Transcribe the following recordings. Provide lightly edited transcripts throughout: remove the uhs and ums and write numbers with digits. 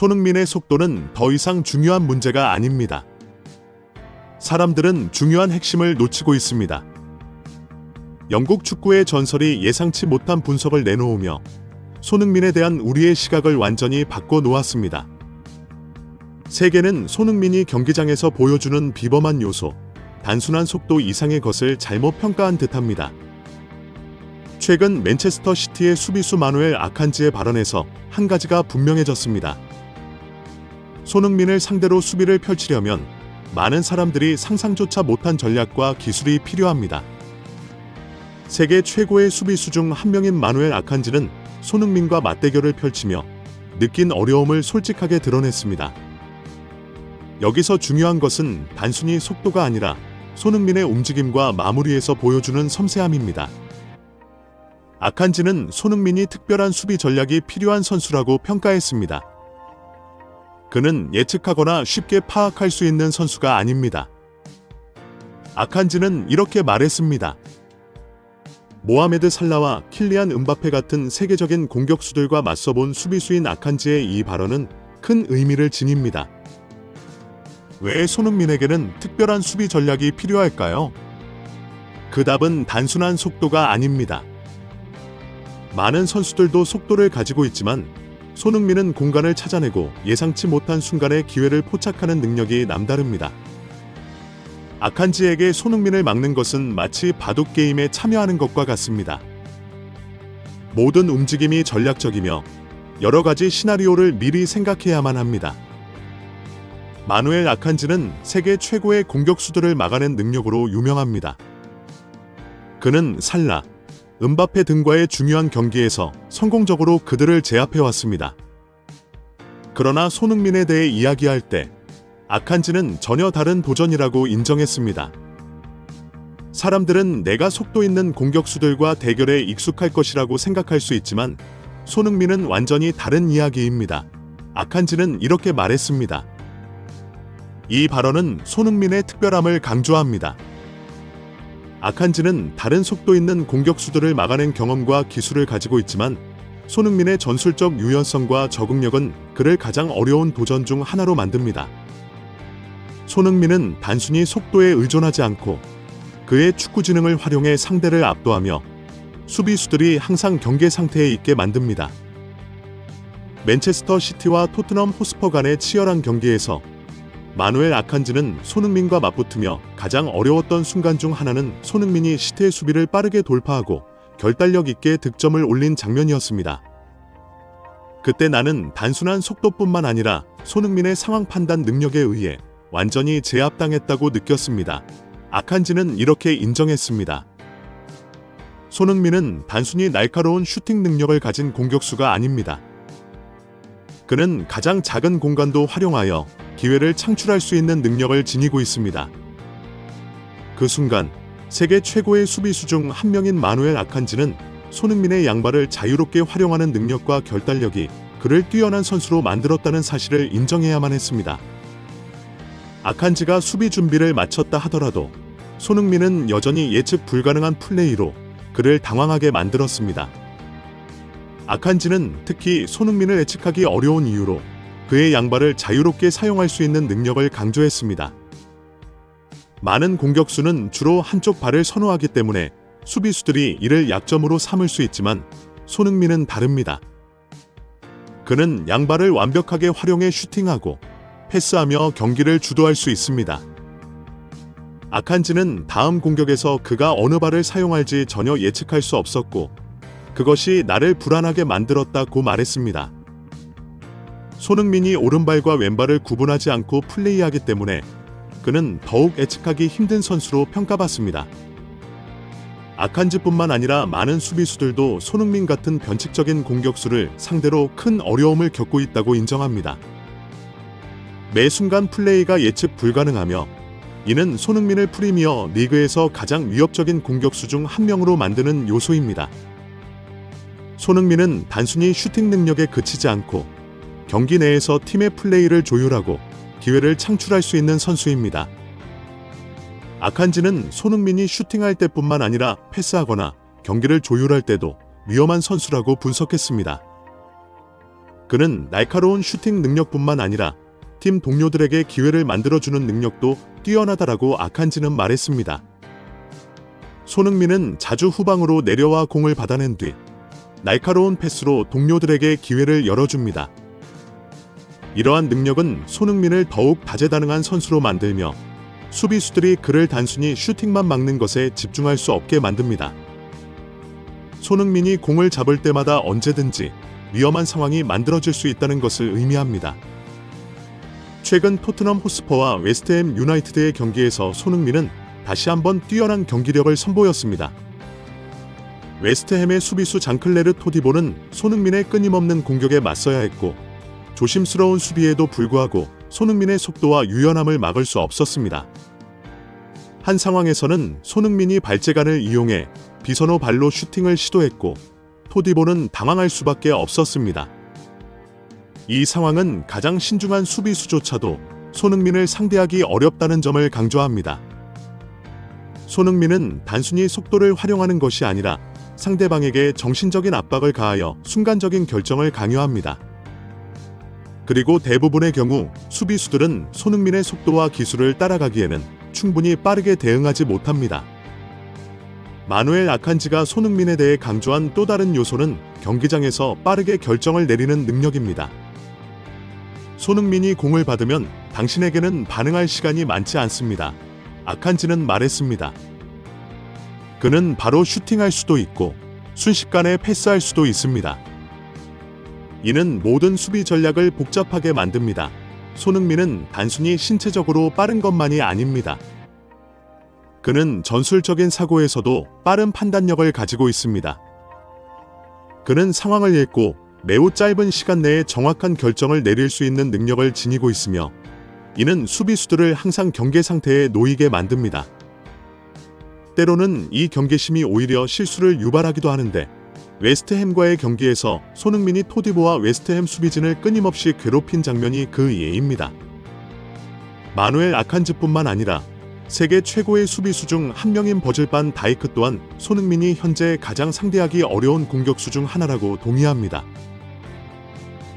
손흥민의 속도는 더 이상 중요한 문제가 아닙니다. 사람들은 중요한 핵심을 놓치고 있습니다. 영국 축구의 전설이 예상치 못한 분석을 내놓으며 손흥민에 대한 우리의 시각을 완전히 바꿔놓았습니다. 세계는 손흥민이 경기장에서 보여주는 비범한 요소, 단순한 속도 이상의 것을 잘못 평가한 듯합니다. 최근 맨체스터 시티의 수비수 마누엘 아칸지의 발언에서 한 가지가 분명해졌습니다. 손흥민을 상대로 수비를 펼치려면 많은 사람들이 상상조차 못한 전략과 기술이 필요합니다. 세계 최고의 수비수 중 한 명인 마누엘 아칸지는 손흥민과 맞대결을 펼치며 느낀 어려움을 솔직하게 드러냈습니다. 여기서 중요한 것은 단순히 속도가 아니라 손흥민의 움직임과 마무리에서 보여주는 섬세함입니다. 아칸지는 손흥민이 특별한 수비 전략이 필요한 선수라고 평가했습니다. 그는 예측하거나 쉽게 파악할 수 있는 선수가 아닙니다. 아칸지는 이렇게 말했습니다. 모하메드 살라와 킬리안 음바페 같은 세계적인 공격수들과 맞서본 수비수인 아칸지의 이 발언은 큰 의미를 지닙니다. 왜 손흥민에게는 특별한 수비 전략이 필요할까요? 그 답은 단순한 속도가 아닙니다. 많은 선수들도 속도를 가지고 있지만 손흥민은 공간을 찾아내고 예상치 못한 순간에 기회를 포착하는 능력이 남다릅니다. 아칸지에게 손흥민을 막는 것은 마치 바둑 게임에 참여하는 것과 같습니다. 모든 움직임이 전략적이며 여러 가지 시나리오를 미리 생각해야만 합니다. 마누엘 아칸지는 세계 최고의 공격수들을 막아낸 능력으로 유명합니다. 그는 살라, 음바페 등과의 중요한 경기에서 성공적으로 그들을 제압해왔습니다. 그러나 손흥민에 대해 이야기할 때 아칸지는 전혀 다른 도전이라고 인정했습니다. 사람들은 내가 속도 있는 공격수들과 대결에 익숙할 것이라고 생각할 수 있지만 손흥민은 완전히 다른 이야기입니다. 아칸지는 이렇게 말했습니다. 이 발언은 손흥민의 특별함을 강조합니다. 아칸지는 다른 속도 있는 공격수들을 막아낸 경험과 기술을 가지고 있지만 손흥민의 전술적 유연성과 적응력은 그를 가장 어려운 도전 중 하나로 만듭니다. 손흥민은 단순히 속도에 의존하지 않고 그의 축구 지능을 활용해 상대를 압도하며 수비수들이 항상 경계 상태에 있게 만듭니다. 맨체스터 시티와 토트넘 호스퍼 간의 치열한 경기에서 마누엘 아칸지는 손흥민과 맞붙으며 가장 어려웠던 순간 중 하나는 손흥민이 시티의 수비를 빠르게 돌파하고 결단력 있게 득점을 올린 장면이었습니다. 그때 나는 단순한 속도뿐만 아니라 손흥민의 상황 판단 능력에 의해 완전히 제압당했다고 느꼈습니다. 아칸지는 이렇게 인정했습니다. 손흥민은 단순히 날카로운 슈팅 능력을 가진 공격수가 아닙니다. 그는 가장 작은 공간도 활용하여 기회를 창출할 수 있는 능력을 지니고 있습니다. 그 순간 세계 최고의 수비수 중 한 명인 마누엘 아칸지는 손흥민의 양발을 자유롭게 활용하는 능력과 결단력이 그를 뛰어난 선수로 만들었다는 사실을 인정해야만 했습니다. 아칸지가 수비 준비를 마쳤다 하더라도 손흥민은 여전히 예측 불가능한 플레이로 그를 당황하게 만들었습니다. 아칸지는 특히 손흥민을 예측하기 어려운 이유로 그의 양발을 자유롭게 사용할 수 있는 능력을 강조했습니다. 많은 공격수는 주로 한쪽 발을 선호하기 때문에 수비수들이 이를 약점으로 삼을 수 있지만 손흥민은 다릅니다. 그는 양발을 완벽하게 활용해 슈팅하고 패스하며 경기를 주도할 수 있습니다. 아칸지는 다음 공격에서 그가 어느 발을 사용할지 전혀 예측할 수 없었고 그것이 나를 불안하게 만들었다고 말했습니다. 손흥민이 오른발과 왼발을 구분하지 않고 플레이하기 때문에 그는 더욱 예측하기 힘든 선수로 평가받습니다. 아칸지뿐만 아니라 많은 수비수들도 손흥민 같은 변칙적인 공격수를 상대로 큰 어려움을 겪고 있다고 인정합니다. 매 순간 플레이가 예측 불가능하며 이는 손흥민을 프리미어 리그에서 가장 위협적인 공격수 중 한 명으로 만드는 요소입니다. 손흥민은 단순히 슈팅 능력에 그치지 않고 경기 내에서 팀의 플레이를 조율하고 기회를 창출할 수 있는 선수입니다. 아칸지는 손흥민이 슈팅할 때뿐만 아니라 패스하거나 경기를 조율할 때도 위험한 선수라고 분석했습니다. 그는 날카로운 슈팅 능력뿐만 아니라 팀 동료들에게 기회를 만들어주는 능력도 뛰어나다라고 아칸지는 말했습니다. 손흥민은 자주 후방으로 내려와 공을 받아낸 뒤 날카로운 패스로 동료들에게 기회를 열어줍니다. 이러한 능력은 손흥민을 더욱 다재다능한 선수로 만들며 수비수들이 그를 단순히 슈팅만 막는 것에 집중할 수 없게 만듭니다. 손흥민이 공을 잡을 때마다 언제든지 위험한 상황이 만들어질 수 있다는 것을 의미합니다. 최근 토트넘 호스퍼와 웨스트햄 유나이티드의 경기에서 손흥민은 다시 한번 뛰어난 경기력을 선보였습니다. 웨스트햄의 수비수 장클레르 토디보는 손흥민의 끊임없는 공격에 맞서야 했고 조심스러운 수비에도 불구하고 손흥민의 속도와 유연함을 막을 수 없었습니다. 한 상황에서는 손흥민이 발재간을 이용해 비선호 발로 슈팅을 시도했고 토디보는 당황할 수밖에 없었습니다. 이 상황은 가장 신중한 수비수조차도 손흥민을 상대하기 어렵다는 점을 강조합니다. 손흥민은 단순히 속도를 활용하는 것이 아니라 상대방에게 정신적인 압박을 가하여 순간적인 결정을 강요합니다. 그리고 대부분의 경우 수비수들은 손흥민의 속도와 기술을 따라가기에는 충분히 빠르게 대응하지 못합니다. 마누엘 아칸지가 손흥민에 대해 강조한 또 다른 요소는 경기장에서 빠르게 결정을 내리는 능력입니다. 손흥민이 공을 받으면 당신에게는 반응할 시간이 많지 않습니다. 아칸지는 말했습니다. 그는 바로 슈팅할 수도 있고 순식간에 패스할 수도 있습니다. 이는 모든 수비 전략을 복잡하게 만듭니다. 손흥민은 단순히 신체적으로 빠른 것만이 아닙니다. 그는 전술적인 사고에서도 빠른 판단력을 가지고 있습니다. 그는 상황을 읽고 매우 짧은 시간 내에 정확한 결정을 내릴 수 있는 능력을 지니고 있으며 이는 수비수들을 항상 경계 상태에 놓이게 만듭니다. 때로는 이 경계심이 오히려 실수를 유발하기도 하는데 웨스트햄과의 경기에서 손흥민이 토디보와 웨스트햄 수비진을 끊임없이 괴롭힌 장면이 그 예입니다. 마누엘 아칸지뿐만 아니라 세계 최고의 수비수 중 한 명인 버질 반 다이크 또한 손흥민이 현재 가장 상대하기 어려운 공격수 중 하나라고 동의합니다.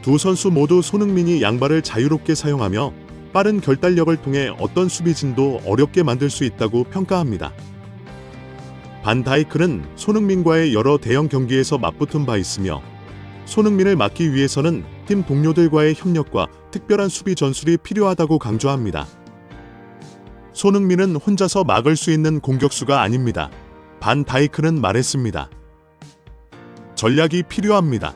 두 선수 모두 손흥민이 양발을 자유롭게 사용하며 빠른 결단력을 통해 어떤 수비진도 어렵게 만들 수 있다고 평가합니다. 반 다이크는 손흥민과의 여러 대형 경기에서 맞붙은 바 있으며 손흥민을 막기 위해서는 팀 동료들과의 협력과 특별한 수비 전술이 필요하다고 강조합니다. 손흥민은 혼자서 막을 수 있는 공격수가 아닙니다. 반 다이크는 말했습니다. 전략이 필요합니다.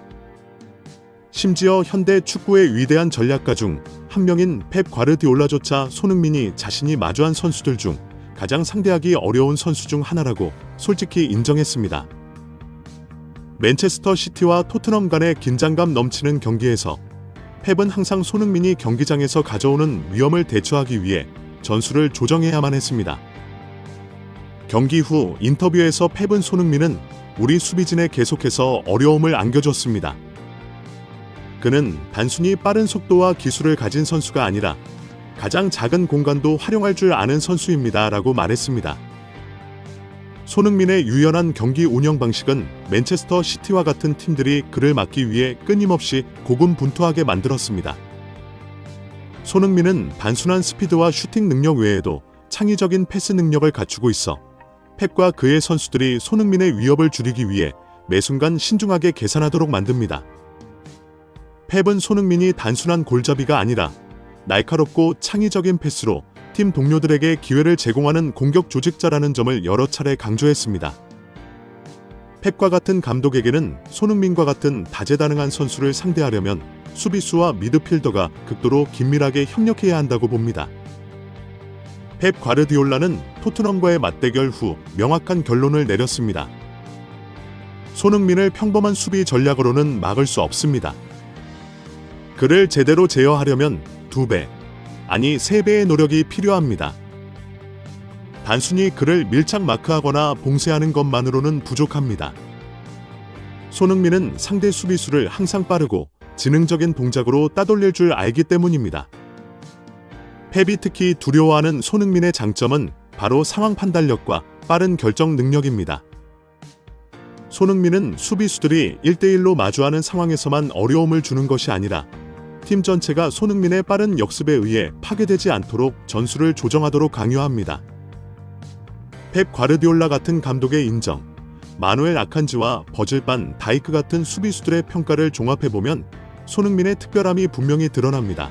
심지어 현대 축구의 위대한 전략가 중 한 명인 펩 과르디올라조차 손흥민이 자신이 마주한 선수들 중 가장 상대하기 어려운 선수 중 하나라고 솔직히 인정했습니다. 맨체스터 시티와 토트넘 간의 긴장감 넘치는 경기에서 펩은 항상 손흥민이 경기장에서 가져오는 위험을 대처하기 위해 전술을 조정해야만 했습니다. 경기 후 인터뷰에서 펩은 손흥민은 우리 수비진에 계속해서 어려움을 안겨줬습니다. 그는 단순히 빠른 속도와 기술을 가진 선수가 아니라 가장 작은 공간도 활용할 줄 아는 선수입니다. 라고 말했습니다. 손흥민의 유연한 경기 운영 방식은 맨체스터 시티와 같은 팀들이 그를 막기 위해 끊임없이 고군분투하게 만들었습니다. 손흥민은 단순한 스피드와 슈팅 능력 외에도 창의적인 패스 능력을 갖추고 있어 펩과 그의 선수들이 손흥민의 위협을 줄이기 위해 매 순간 신중하게 계산하도록 만듭니다. 펩은 손흥민이 단순한 골잡이가 아니라 날카롭고 창의적인 패스로 팀 동료들에게 기회를 제공하는 공격 조직자라는 점을 여러 차례 강조했습니다. 펩과 같은 감독에게는 손흥민과 같은 다재다능한 선수를 상대하려면 수비수와 미드필더가 극도로 긴밀하게 협력해야 한다고 봅니다. 펩 과르디올라는 토트넘과의 맞대결 후 명확한 결론을 내렸습니다. 손흥민을 평범한 수비 전략으로는 막을 수 없습니다. 그를 제대로 제어하려면 2배, 아니 3배의 노력이 필요합니다. 단순히 그를 밀착 마크하거나 봉쇄하는 것만으로는 부족합니다. 손흥민은 상대 수비수를 항상 빠르고 지능적인 동작으로 따돌릴 줄 알기 때문입니다. 펩이 특히 두려워하는 손흥민의 장점은 바로 상황 판단력과 빠른 결정 능력입니다. 손흥민은 수비수들이 1대1로 마주하는 상황에서만 어려움을 주는 것이 아니라 팀 전체가 손흥민의 빠른 역습에 의해 파괴되지 않도록 전술을 조정하도록 강요합니다. 펩 과르디올라 같은 감독의 인정, 마누엘 아칸지와 버질 반 다이크 같은 수비수들의 평가를 종합해보면 손흥민의 특별함이 분명히 드러납니다.